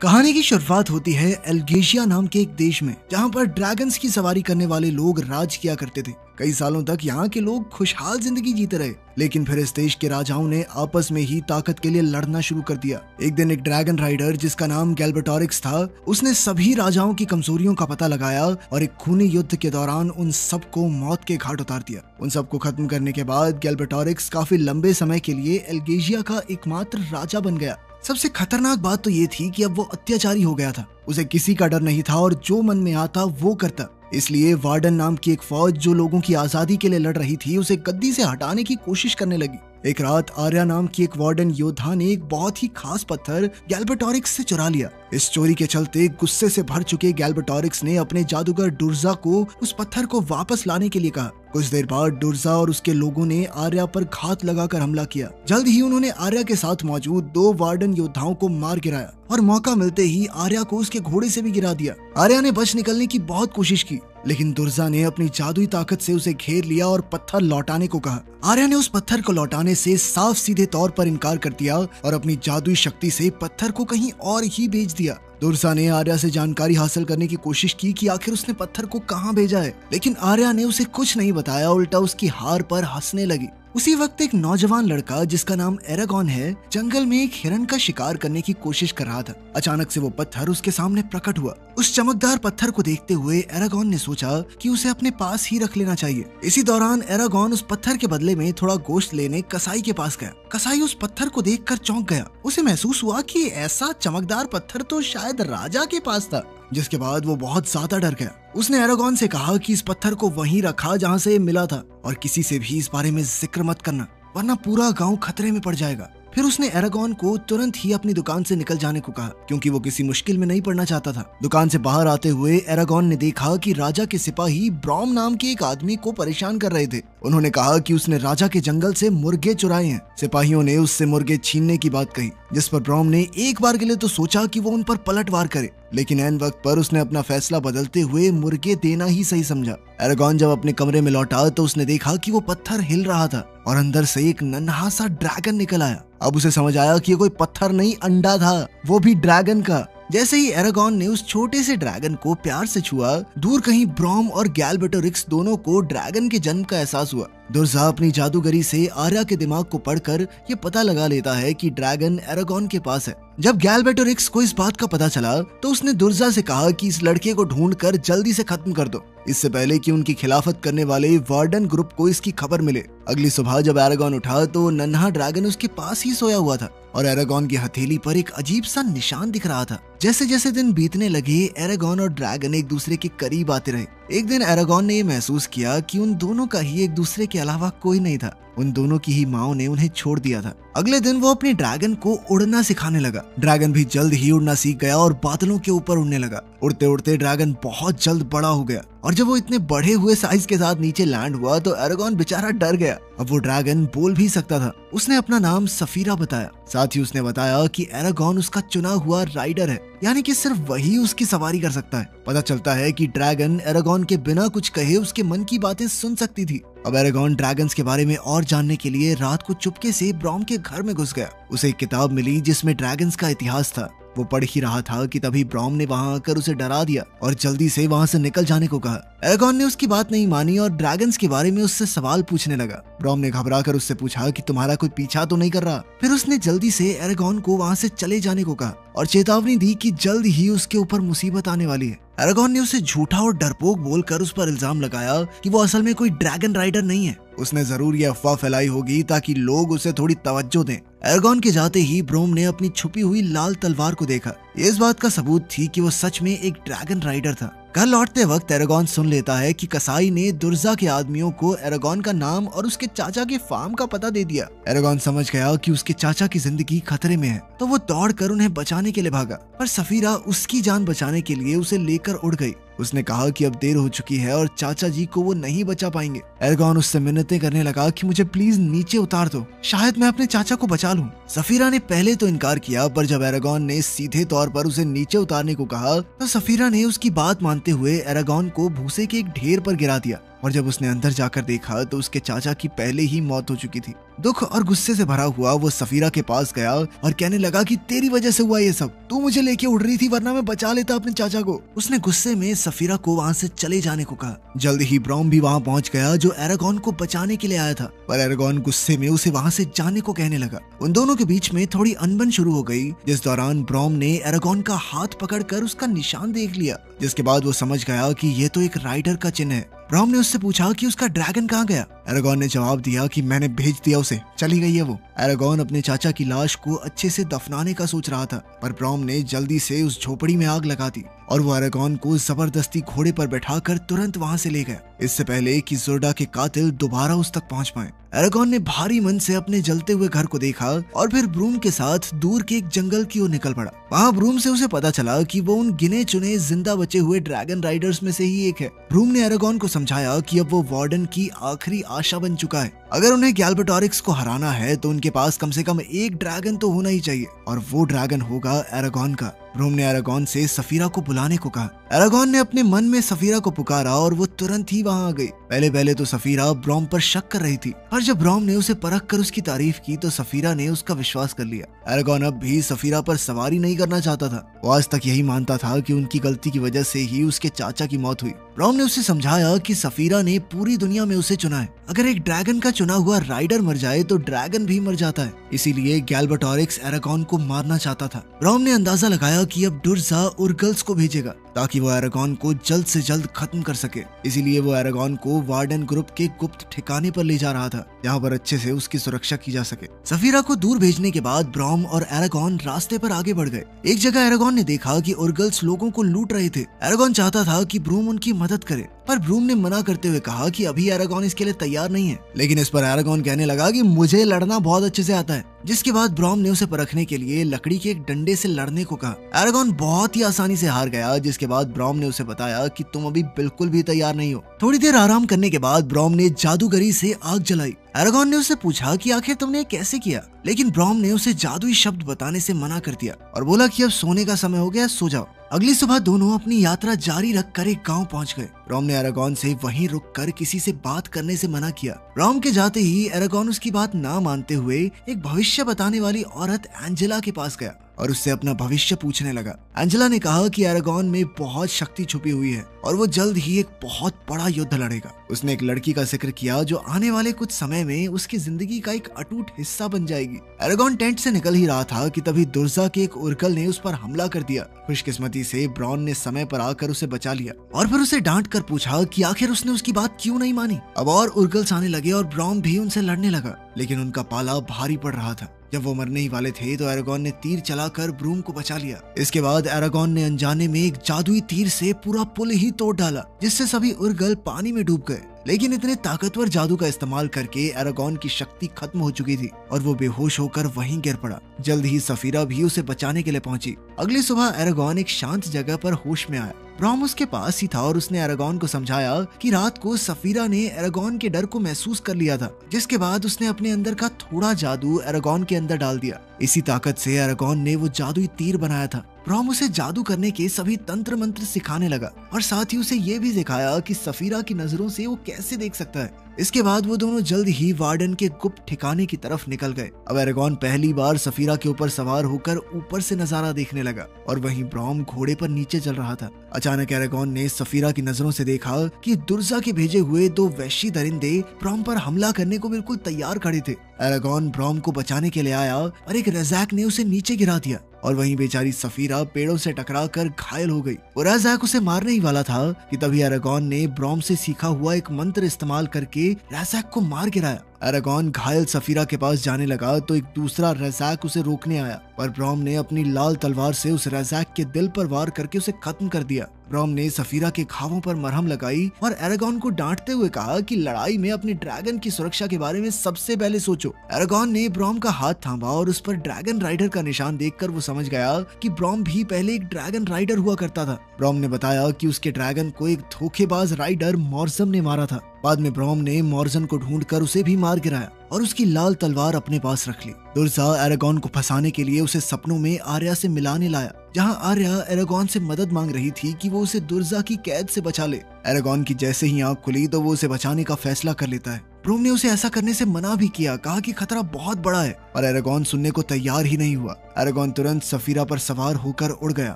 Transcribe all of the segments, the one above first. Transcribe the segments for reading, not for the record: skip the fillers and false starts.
कहानी की शुरुआत होती है एल्गेशिया नाम के एक देश में, जहाँ पर ड्रैगन्स की सवारी करने वाले लोग राज किया करते थे। कई सालों तक यहाँ के लोग खुशहाल जिंदगी जीते रहे, लेकिन फिर इस देश के राजाओं ने आपस में ही ताकत के लिए लड़ना शुरू कर दिया। एक दिन एक ड्रैगन राइडर जिसका नाम गैल्बेटोरिक्स था, उसने सभी राजाओं की कमजोरियों का पता लगाया और एक खूनी युद्ध के दौरान उन सबको मौत के घाट उतार दिया। उन सबको खत्म करने के बाद गैल्बेटोरिक्स काफी लंबे समय के लिए एल्गेशिया का एकमात्र राजा बन गया। सबसे खतरनाक बात तो ये थी कि अब वो अत्याचारी हो गया था। उसे किसी का डर नहीं था और जो मन में आता वो करता। इसलिए वार्डन नाम की एक फौज जो लोगों की आजादी के लिए लड़ रही थी, उसे गद्दी से हटाने की कोशिश करने लगी। एक रात आर्या नाम की एक वार्डन योद्धा ने एक बहुत ही खास पत्थर गैल्बेटोरिक्स से चुरा लिया। इस चोरी के चलते गुस्से से भर चुके गैल्बेटोरिक्स ने अपने जादूगर डुर्जा को उस पत्थर को वापस लाने के लिए कहा। कुछ देर बाद डुर्जा और उसके लोगों ने आर्या पर घात लगाकर हमला किया। जल्द ही उन्होंने आर्या के साथ मौजूद 2 वार्डन योद्धाओं को मार गिराया और मौका मिलते ही आर्या को उसके घोड़े से भी गिरा दिया। आर्या ने बच निकलने की बहुत कोशिश की, लेकिन दुर्जा ने अपनी जादुई ताकत से उसे घेर लिया और पत्थर लौटाने को कहा। आर्या ने उस पत्थर को लौटाने से साफ सीधे तौर पर इनकार कर दिया और अपनी जादुई शक्ति से पत्थर को कहीं और ही भेज दिया। दुर्जा ने आर्या से जानकारी हासिल करने की कोशिश की कि आखिर उसने पत्थर को कहाँ भेजा है, लेकिन आर्या ने उसे कुछ नहीं बताया, उल्टा उसकी हार पर हंसने लगी। उसी वक्त एक नौजवान लड़का जिसका नाम एरागॉन है, जंगल में एक हिरन का शिकार करने की कोशिश कर रहा था। अचानक से वो पत्थर उसके सामने प्रकट हुआ। उस चमकदार पत्थर को देखते हुए एरागॉन ने सोचा कि उसे अपने पास ही रख लेना चाहिए। इसी दौरान एरागॉन उस पत्थर के बदले में थोड़ा गोश्त लेने कसाई के पास गया। कसाई उस पत्थर को देखकर चौंक गया। उसे महसूस हुआ कि ऐसा चमकदार पत्थर तो शायद राजा के पास था, जिसके बाद वो बहुत ज्यादा डर गया। उसने एरागॉन से कहा कि इस पत्थर को वहीं रखा जहाँ से ये मिला था और किसी से भी इस बारे में जिक्र मत करना, वरना पूरा गांव खतरे में पड़ जाएगा। फिर उसने एरागॉन को तुरंत ही अपनी दुकान से निकल जाने को कहा, क्योंकि वो किसी मुश्किल में नहीं पड़ना चाहता था। दुकान से बाहर आते हुए एरागॉन ने देखा कि राजा के सिपाही ब्रॉम नाम के एक आदमी को परेशान कर रहे थे। उन्होंने कहा कि उसने राजा के जंगल से मुर्गे चुराए हैं। सिपाहियों ने उससे मुर्गे छीनने की बात कही, जिस पर ब्रॉम ने एक बार के लिए तो सोचा कि वो उन पर पलटवार करे, लेकिन ऐन वक्त पर उसने अपना फैसला बदलते हुए मुर्गे देना ही सही समझा। एरागॉन जब अपने कमरे में लौटा तो उसने देखा कि वो पत्थर हिल रहा था और अंदर से एक नन्हा सा ड्रैगन निकल आया। अब उसे समझ आया कि ये कोई पत्थर नहीं, अंडा था, वो भी ड्रैगन का। जैसे ही एरागॉन ने उस छोटे से ड्रैगन को प्यार से छुआ, दूर कहीं ब्रॉम और गैल्बेटोरिक्स दोनों को ड्रैगन के जन्म का एहसास हुआ। दुर्जा अपनी जादूगरी से आर्या के दिमाग को पढ़कर ये पता लगा लेता है कि ड्रैगन एरागॉन के पास है। जब गैल्बेटोरिक्स को इस बात का पता चला तो उसने दुर्जा से कहा कि इस लड़के को ढूंढकर जल्दी से खत्म कर दो, इससे पहले कि उनकी खिलाफत करने वाले वार्डन ग्रुप को इसकी खबर मिले। अगली सुबह जब एरागॉन उठा तो नन्हा ड्रैगन उसके पास ही सोया हुआ था और एरागॉन की हथेली पर एक अजीब सा निशान दिख रहा था। जैसे जैसे दिन बीतने लगे, एरागॉन और ड्रैगन एक दूसरे के करीब आते रहे। एक दिन एरागॉन ने यह महसूस किया कि उन दोनों का ही एक दूसरे के अलावा कोई नहीं था। उन दोनों की ही माओ ने उन्हें छोड़ दिया था। अगले दिन वो अपने ड्रैगन को उड़ना सिखाने लगा। ड्रैगन भी जल्द ही उड़ना सीख गया और बादलों के ऊपर उड़ने लगा। उड़ते उड़ते ड्रैगन बहुत जल्द बड़ा हो गया और जब वो इतने बढ़े हुए साइज के साथ नीचे लैंड हुआ तो एरागॉन बेचारा डर गया। अब वो ड्रैगन बोल भी सकता था। उसने अपना नाम सफीरा बताया। साथ ही उसने बताया कि एरागॉन उसका चुना हुआ राइडर है, यानी कि सिर्फ वही उसकी सवारी कर सकता है। पता चलता है कि ड्रैगन एरागॉन के बिना कुछ कहे उसके मन की बातें सुन सकती थी। अब एरागॉन ड्रैगन्स के बारे में और जानने के लिए रात को चुपके से ब्रॉम के घर में घुस गया। उसे एक किताब मिली जिसमें ड्रैगन्स का इतिहास था। वो पढ़ ही रहा था कि तभी ब्रॉम ने वहां आकर उसे डरा दिया और जल्दी से वहां से निकल जाने को कहा। एरागॉन ने उसकी बात नहीं मानी और ड्रैगन्स के बारे में उससे सवाल पूछने लगा। ब्रॉम ने घबराकर उससे पूछा कि तुम्हारा कोई पीछा तो नहीं कर रहा। फिर उसने जल्दी से एरागॉन को वहां से चले जाने को कहा और चेतावनी दी कि जल्द ही उसके ऊपर मुसीबत आने वाली है। एरागॉन ने उसे झूठा और डरपोक बोलकर उस पर इल्जाम लगाया कि वो असल में कोई ड्रैगन राइडर नहीं है। उसने जरूर ये अफवाह फैलाई होगी ताकि लोग उसे थोड़ी तवज्जो दें। एरागॉन के जाते ही ब्रोम ने अपनी छुपी हुई लाल तलवार को देखा। ये इस बात का सबूत थी कि वो सच में एक ड्रैगन राइडर था। घर लौटते वक्त एरागॉन सुन लेता है कि कसाई ने दुर्जा के आदमियों को एरागॉन का नाम और उसके चाचा के फार्म का पता दे दिया। एरागॉन समझ गया कि उसके चाचा की जिंदगी खतरे में है, तो वो दौड़कर उन्हें बचाने के लिए भागा, पर सफीरा उसकी जान बचाने के लिए उसे लेकर उड़ गई। उसने कहा कि अब देर हो चुकी है और चाचा जी को वो नहीं बचा पाएंगे। एरागॉन उससे मिन्नतें करने लगा कि मुझे प्लीज नीचे उतार दो, शायद मैं अपने चाचा को बचा लूं। सफीरा ने पहले तो इनकार किया, पर जब एरागॉन ने सीधे तौर पर उसे नीचे उतारने को कहा तो सफीरा ने उसकी बात मानते हुए एरागॉन को भूसे के एक ढेर पर गिरा दिया। और जब उसने अंदर जाकर देखा तो उसके चाचा की पहले ही मौत हो चुकी थी। दुख और गुस्से से भरा हुआ वो सफीरा के पास गया और कहने लगा कि तेरी वजह से हुआ ये सब, तू मुझे लेके उड़ रही थी वरना मैं बचा लेता अपने चाचा को। उसने गुस्से में सफीरा को वहाँ से चले जाने को कहा। जल्द ही ब्रॉम भी वहाँ पहुँच गया जो एरागॉन को बचाने के लिए आया था, पर एरागॉन गुस्से में उसे वहाँ से जाने को कहने लगा। उन दोनों के बीच में थोड़ी अनबन शुरू हो गई, जिस दौरान ब्रॉम ने एरागॉन का हाथ पकड़कर उसका निशान देख लिया, जिसके बाद वो समझ गया कि ये तो एक राइडर का चिन्ह है। ब्रॉम ने उससे पूछा कि उसका ड्रैगन कहाँ गया। एरागॉन ने जवाब दिया कि मैंने भेज दिया उसे, चली गई है वो। एरागॉन अपने चाचा की लाश को अच्छे से दफनाने का सोच रहा था, पर ब्रॉम ने जल्दी से उस झोपड़ी में आग लगा दी और वो एरागॉन को जबरदस्ती घोड़े पर बैठाकर तुरंत वहां से ले गया, इससे पहले कि जोर्डा के कातिल दोबारा उस तक पहुंच पाए। एरागॉन ने भारी मन से अपने जलते हुए घर को देखा और फिर ब्रूम के साथ दूर के एक जंगल की ओर निकल पड़ा। वहाँ ब्रूम से उसे पता चला कि वो उन गिने चुने जिंदा बचे हुए ड्रैगन राइडर्स में से ही एक है। ब्रूम ने एरागॉन को समझाया कि अब वो वार्डन की आखिरी आशा बन चुका है। अगर उन्हें गैल्बेटोरिक्स को हराना है तो उनके पास कम से कम एक ड्रैगन तो होना ही चाहिए, और वो ड्रैगन होगा एरागॉन का। ब्रूम ने एरागॉन से सफीरा को बुलाने को कहा। एरागॉन ने अपने मन में सफीरा को पुकारा और वो तुरंत ही वहां आ गई। पहले तो सफीरा ब्रॉम पर शक कर रही थी, पर जब ब्रॉम ने उसे परख कर उसकी तारीफ की तो सफीरा ने उसका विश्वास कर लिया। एरागॉन अब भी सफीरा पर सवारी नहीं करना चाहता था। वो आज तक यही मानता था कि उनकी गलती की वजह से ही उसके चाचा की मौत हुई। ब्रॉम ने उसे समझाया कि सफीरा ने पूरी दुनिया में उसे चुना है। अगर एक ड्रैगन का चुना हुआ राइडर मर जाए तो ड्रैगन भी मर जाता है, इसीलिए गैल्बेटोरिक्स एरागॉन को मारना चाहता था। ब्रॉम ने अंदाजा लगाया कि अब डुर्जा उर्गल्स को भेजेगा ताकि वो एरागॉन को जल्द से जल्द खत्म कर सके। इसीलिए वो एरागॉन को वार्डन ग्रुप के गुप्त ठिकाने पर ले जा रहा था, जहाँ पर अच्छे से उसकी सुरक्षा की जा सके। सफीरा को दूर भेजने के बाद ब्रॉम और एरागॉन रास्ते पर आगे बढ़ गए। एक जगह एरागॉन ने देखा कि उर्गल्स लोगों को लूट रहे थे। एरागॉन चाहता था कि ब्रूम उनकी मदद करे, पर ब्रूम ने मना करते हुए कहा कि अभी एरागॉन इसके लिए तैयार नहीं है। लेकिन इस पर एरागॉन कहने लगा कि मुझे लड़ना बहुत अच्छे से आता है, जिसके बाद ब्रॉम ने उसे परखने के लिए लकड़ी के एक डंडे से लड़ने को कहा। एरागॉन बहुत ही आसानी से हार गया, जिसके बाद ब्रॉम ने उसे बताया कि तुम अभी बिल्कुल भी तैयार नहीं हो। थोड़ी देर आराम करने के बाद ब्रॉम ने जादूगरी से आग जलाई। एरागॉन ने उससे पूछा कि आखिर तुमने ये कैसे किया, लेकिन ब्रॉम ने उसे जादुई शब्द बताने से मना कर दिया और बोला कि अब सोने का समय हो गया, सो जाओ। अगली सुबह दोनों अपनी यात्रा जारी रखकर एक गांव पहुंच गए। ब्रॉम ने एरागॉन से वहीं रुककर किसी से बात करने से मना किया। ब्रॉम के जाते ही एरागॉन उसकी बात ना मानते हुए एक भविष्य बताने वाली औरत एंजेला के पास गया और उससे अपना भविष्य पूछने लगा। एंजेला ने कहा कि एरागॉन में बहुत शक्ति छुपी हुई है और वो जल्द ही एक बहुत बड़ा युद्ध लड़ेगा। उसने एक लड़की का जिक्र किया जो आने वाले कुछ समय में उसकी जिंदगी का एक अटूट हिस्सा बन जाएगी। एरागॉन टेंट से निकल ही रहा था कि तभी दुर्जा के एक उर्गल ने उस पर हमला कर दिया। खुशकिस्मती से ब्रॉन ने समय पर आकर उसे बचा लिया और फिर उसे डांट कर पूछा कि आखिर उसने उसकी बात क्यों नहीं मानी। अब और उर्गल्स आने लगे और ब्रॉन भी उनसे लड़ने लगा, लेकिन उनका पाला भारी पड़ रहा था। जब वो मरने ही वाले थे तो एरागॉन ने तीर चलाकर ब्रूम को बचा लिया। इसके बाद एरागॉन ने अनजाने में एक जादुई तीर से पूरा पुल ही तोड़ डाला, जिससे सभी उर्गल पानी में डूब गए। लेकिन इतने ताकतवर जादू का इस्तेमाल करके एरागॉन की शक्ति खत्म हो चुकी थी और वो बेहोश होकर वहीं गिर पड़ा। जल्द ही सफीरा भी उसे बचाने के लिए पहुंची। अगली सुबह एरागॉन एक शांत जगह पर होश में आया। ब्रॉम उसके पास ही था और उसने एरागॉन को समझाया कि रात को सफीरा ने एरागॉन के डर को महसूस कर लिया था, जिसके बाद उसने अपने अंदर का थोड़ा जादू एरागॉन के अंदर डाल दिया। इसी ताकत से एरागॉन ने वो जादुई तीर बनाया था। ब्रॉम उसे जादू करने के सभी तंत्र मंत्र सिखाने लगा और साथ ही उसे ये भी सिखाया कि सफीरा की नजरों से वो कैसे देख सकता है। इसके बाद वो दोनों जल्द ही वार्डन के गुप्त ठिकाने की तरफ निकल गए। अब एरागॉन पहली बार सफीरा के ऊपर सवार होकर ऊपर से नजारा देखने लगा और वहीं ब्रॉम घोड़े पर नीचे चल रहा था। अचानक एरागॉन ने सफीरा की नजरों से देखा कि दुर्जा के भेजे हुए दो वैशी दरिंदे ब्रॉम पर हमला करने को बिल्कुल तैयार खड़े थे। एरागॉन ब्रॉम को बचाने के लिए आया और एक रज़ाक ने उसे नीचे गिरा दिया और वहीं बेचारी सफीरा पेड़ों से टकराकर घायल हो गई। और रज़ाक उसे मारने ही वाला था कि तभी एरागॉन ने ब्रॉम से सीखा हुआ एक मंत्र इस्तेमाल करके रज़ाक को मार गिराया। एरागॉन घायल सफीरा के पास जाने लगा तो एक दूसरा रज़ाक उसे रोकने आया, पर ब्रॉम ने अपनी लाल तलवार से उस रज़ाक के दिल पर वार करके उसे खत्म कर दिया। ब्रॉम ने सफीरा के घावों पर मरहम लगाई और एरागॉन को डांटते हुए कहा कि लड़ाई में अपने ड्रैगन की सुरक्षा के बारे में सबसे पहले सोचो। एरागॉन ने ब्रॉम का हाथ थामा और उस पर ड्रैगन राइडर का निशान देखकर वो समझ गया कि ब्रॉम भी पहले एक ड्रैगन राइडर हुआ करता था। ब्रॉम ने बताया कि उसके ड्रैगन को एक धोखेबाज राइडर मॉर्जम ने मारा था। बाद में ब्रॉम ने मॉर्जन को ढूंढकर उसे भी मार गिराया और उसकी लाल तलवार अपने पास रख ली। दुर्जा एरागॉन को फंसाने के लिए उसे सपनों में आर्या से मिलाने लाया। जहां आर्या एरागॉन से मदद मांग रही थी कि वो उसे दुर्जा की कैद से बचा ले। एरागॉन की जैसे ही आंख खुली तो वो उसे बचाने का फैसला कर लेता है। ब्रोम ने उसे ऐसा करने से मना भी किया, कहा कि खतरा बहुत बड़ा है, पर एरागॉन सुनने को तैयार ही नहीं हुआ। एरागॉन तुरंत सफीरा पर सवार होकर उड़ गया।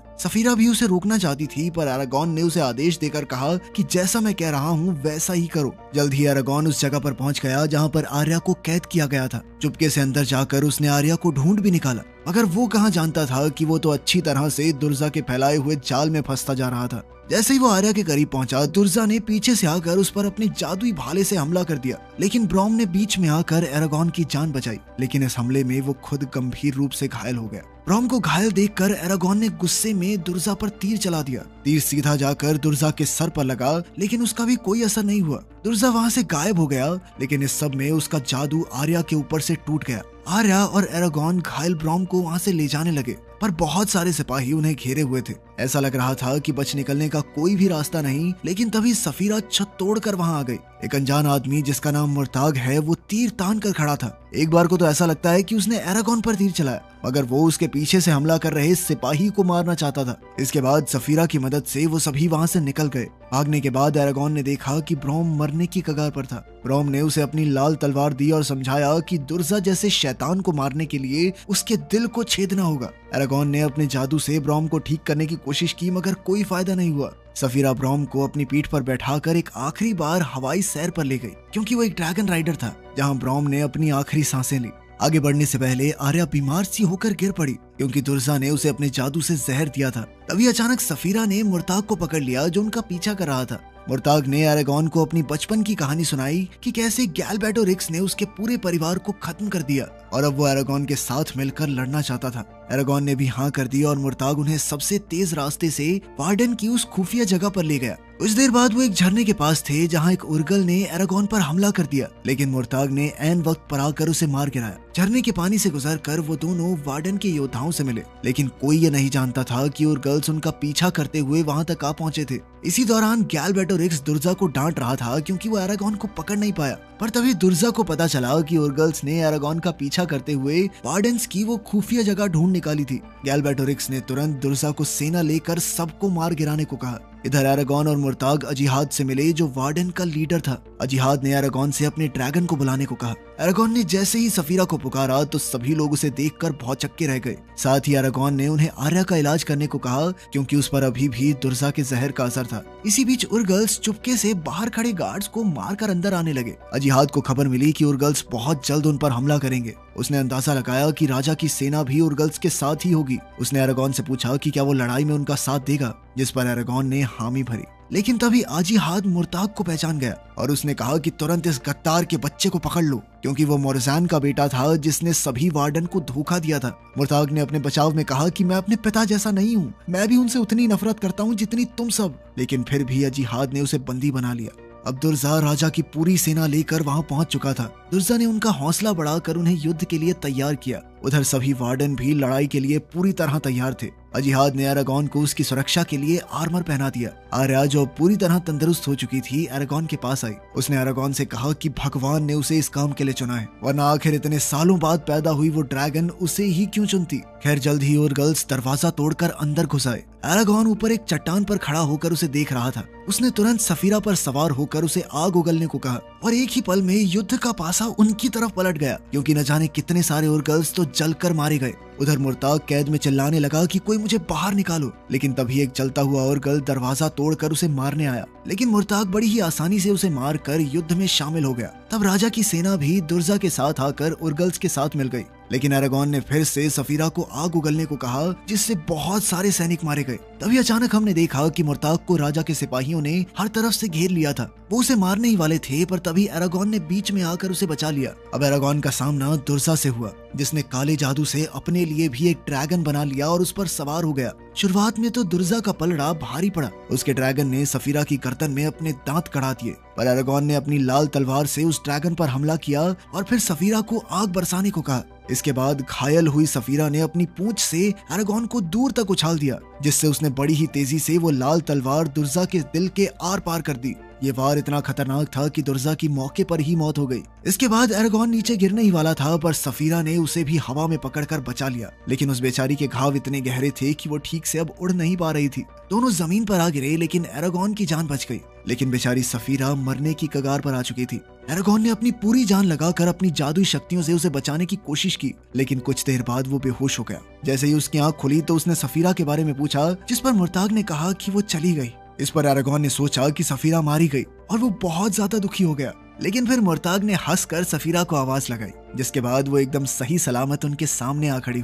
सफीरा भी उसे रोकना चाहती थी, पर एरागॉन ने उसे आदेश देकर कहा कि जैसा मैं कह रहा हूँ वैसा ही करो। जल्द ही एरागॉन उस जगह पर पहुंच गया जहाँ पर आर्या को कैद किया गया था। चुपके से अंदर जाकर उसने आर्या को ढूंढ भी निकाला, मगर वो कहाँ जानता था कि वो तो अच्छी तरह से दुर्जा के फैलाए हुए जाल में फंसता जा रहा था। जैसे ही वो आर्या के करीब पहुंचा, दुर्जा ने पीछे से आकर उस पर अपने जादुई भाले से हमला कर दिया, लेकिन ब्रोम ने बीच में आकर एरागॉन की जान बचाई। लेकिन इस हमले में वो खुद गंभीर रूप से घायल हो गया। ब्रोम को घायल देखकर एरागॉन ने गुस्से में दुर्जा पर तीर चला दिया। तीर सीधा जाकर दुर्जा के सर पर लगा, लेकिन उसका भी कोई असर नहीं हुआ। दुर्जा वहाँ से गायब हो गया, लेकिन इस सब में उसका जादू आर्या के ऊपर से टूट गया। आर्या और एरागॉन घायल ब्रोम को वहाँ से ले जाने लगे, पर बहुत सारे सिपाही उन्हें घेरे हुए थे। ऐसा लग रहा था कि बच निकलने का कोई भी रास्ता नहीं, लेकिन तभी सफीरा छत तोड़कर वहाँ आ गई। एक अनजान आदमी जिसका नाम मुर्ताग है, वो तीर तान कर खड़ा था। एक बार को तो ऐसा लगता है कि उसने एरागॉन पर तीर चलाया, मगर वो उसके पीछे से हमला कर रहे सिपाही को मारना चाहता था। इसके बाद सफीरा की मदद से वो सभी वहाँ से निकल गए। भागने के बाद एरागॉन ने देखा कि ब्रोम मरने की कगार पर था। ब्रोम ने उसे अपनी लाल तलवार दी और समझाया कि दुर्जा जैसे शैतान को मारने के लिए उसके दिल को छेदना होगा। एरागॉन ने अपने जादू से ब्रोम को ठीक करने की कोशिश की, मगर कोई फायदा नहीं हुआ। सफीरा ब्रोम को अपनी पीठ पर बैठाकर एक आखिरी बार हवाई सैर पर ले गई, क्योंकि वो एक ड्रैगन राइडर था, जहां ब्रोम ने अपनी आखिरी सांसें ली। आगे बढ़ने से पहले आर्या बीमार सी होकर गिर पड़ी, क्योंकि दुर्जा ने उसे अपने जादू से जहर दिया था। तभी अचानक सफीरा ने मुर्ताग को पकड़ लिया, जो उनका पीछा कर रहा था। मुर्ताग ने एरागॉन को अपनी बचपन की कहानी सुनाई कि कैसे गैलबैटोरिक्स ने उसके पूरे परिवार को खत्म कर दिया और अब वो एरागॉन के साथ मिलकर लड़ना चाहता था। एरागॉन ने भी हाँ कर दी और मुर्ताग उन्हें सबसे तेज रास्ते से वार्डन की उस खुफिया जगह पर ले गया। कुछ देर बाद वो एक झरने के पास थे, जहाँ एक उर्गल ने एरागॉन पर हमला कर दिया, लेकिन मुर्ताग ने ऐन वक्त पर आकर उसे मार गिराया। झरने के पानी से गुजरकर वो दोनों वार्डन के योद्धाओं से मिले, लेकिन कोई ये नहीं जानता था कि उर्गल्स उनका पीछा करते हुए वहाँ तक आ पहुंचे थे। इसी दौरान गैलबैटोरिक्स दुर्जा को डांट रहा था, क्योंकि वो एरागॉन को पकड़ नहीं पाया। पर तभी दुर्जा को पता चला कि उर्गल्स ने एरागॉन का पीछा करते हुए वार्डन्स की वो खुफिया जगह ढूंढ निकाली थी। गैलबैटोरिक्स ने तुरंत दुर्जा को सेना लेकर सबको मार गिराने को कहा। इधर एरागॉन और मुर्ताग अजिहाद से मिले, जो वार्डन का लीडर था। अजिहाद ने एरागॉन से अपने ड्रैगन को बुलाने को कहा। एरागॉन ने जैसे ही सफीरा को पुकारा तो सभी लोग उसे देखकर भौचक्के रह गए। साथ ही एरागॉन ने उन्हें आर्या का इलाज करने को कहा, क्योंकि उस पर अभी भी दुर्जा के जहर का असर था। इसी बीच उर्गल्स चुपके से बाहर खड़े गार्ड्स को मारकर अंदर आने लगे। अजिहाद को खबर मिली कि उर्गल्स बहुत जल्द उन पर हमला करेंगे। उसने अंदाजा लगाया कि राजा की सेना भी उर्गल्स के साथ ही होगी। उसने एरागॉन से पूछा कि क्या वो लड़ाई में उनका साथ देगा, जिस पर एरागॉन ने हामी भरी। लेकिन तभी अजिहाद मुर्ताग को पहचान गया और उसने कहा कि तुरंत इस गद्दार के बच्चे को पकड़ लो, क्योंकि वो मोरजान का बेटा था, जिसने सभी वार्डन को धोखा दिया था। मुर्ताग ने अपने बचाव में कहा कि मैं अपने पिता जैसा नहीं हूँ, मैं भी उनसे उतनी नफरत करता हूँ जितनी तुम सब। लेकिन फिर भी अजिहाद ने उसे बंदी बना लिया। अब दुर्जा राजा की पूरी सेना लेकर वहां पहुंच चुका था। दुर्जा ने उनका हौसला बढ़ाकर उन्हें युद्ध के लिए तैयार किया। उधर सभी वार्डन भी लड़ाई के लिए पूरी तरह तैयार थे। अजिहाद ने एरागॉन को उसकी सुरक्षा के लिए आर्मर पहना दिया। आर्या, जो पूरी तरह तंदुरुस्त हो चुकी थी, एरागॉन के पास आई। उसने एरागॉन से कहा कि भगवान ने उसे इस काम के लिए चुना है, वरना आखिर इतने सालों बाद पैदा हुई वो ड्रैगन उसे ही क्यों चुनती। खैर, जल्द ही उर्गल्स दरवाजा तोड़कर अंदर घुस आए। एरागॉन ऊपर एक चट्टान पर खड़ा होकर उसे देख रहा था। उसने तुरंत सफीरा पर सवार होकर उसे आग उगलने को कहा और एक ही पल में युद्ध का पासा उनकी तरफ पलट गया, क्योंकि न जाने कितने सारे उर्गल्स तो जलकर मारे गए। उधर मुर्ताग कैद में चिल्लाने लगा कि कोई मुझे बाहर निकालो, लेकिन तभी एक जलता हुआ उर्गल दरवाजा तोड़कर उसे मारने आया। लेकिन मुर्ताग बड़ी ही आसानी से उसे मारकर युद्ध में शामिल हो गया। तब राजा की सेना भी दुर्जा के साथ आकर उर्गल्स के साथ मिल गई। लेकिन एरागॉन ने फिर से सफीरा को आग उगलने को कहा, जिससे बहुत सारे सैनिक मारे गए। तभी अचानक हमने देखा कि मुर्ताग को राजा के सिपाहियों ने हर तरफ से घेर लिया था। वो उसे मारने ही वाले थे, पर तभी एरागॉन ने बीच में आकर उसे बचा लिया। अब एरागॉन का सामना दुर्जा से हुआ, जिसने काले जादू से अपने लिए भी एक ड्रैगन बना लिया और उस पर सवार हो गया। शुरुआत में तो दुर्जा का पलड़ा भारी पड़ा। उसके ड्रैगन ने सफीरा की गर्दन में अपने दांत कड़ा दिए, पर एरागॉन ने अपनी लाल तलवार से उस ड्रैगन पर हमला किया और फिर सफीरा को आग बरसाने को कहा। इसके बाद घायल हुई सफीरा ने अपनी पूंछ से एरागॉन को दूर तक उछाल दिया, जिससे उसने बड़ी ही तेजी से वो लाल तलवार दुर्जा के दिल के आर पार कर दी। ये वार इतना खतरनाक था कि दुर्जा की मौके पर ही मौत हो गई। इसके बाद एरागॉन नीचे गिरने ही वाला था, पर सफीरा ने उसे भी हवा में पकड़कर बचा लिया। लेकिन उस बेचारी के घाव इतने गहरे थे कि वो ठीक से अब उड़ नहीं पा रही थी। दोनों जमीन पर आ गिरे, लेकिन एरागॉन की जान बच गई। लेकिन बेचारी सफीरा मरने की कगार पर आ चुकी थी। एरागॉन ने अपनी पूरी जान लगाकर अपनी जादुई शक्तियों से उसे बचाने की कोशिश की, लेकिन कुछ देर बाद वो बेहोश हो गया। जैसे ही उसकी आंख खुली तो उसने सफीरा के बारे में पूछा, जिस पर मुर्ताग ने कहा कि वो चली गई। इस पर एरागॉन ने सोचा कि सफीरा मारी गई और वो बहुत ज्यादा दुखी हो गया। लेकिन फिर मुर्ताग ने हंसकर सफीरा को आवाज लगाई, जिसके बाद वो एकदम सही सलामत उनके सामने आ खड़ी हुई।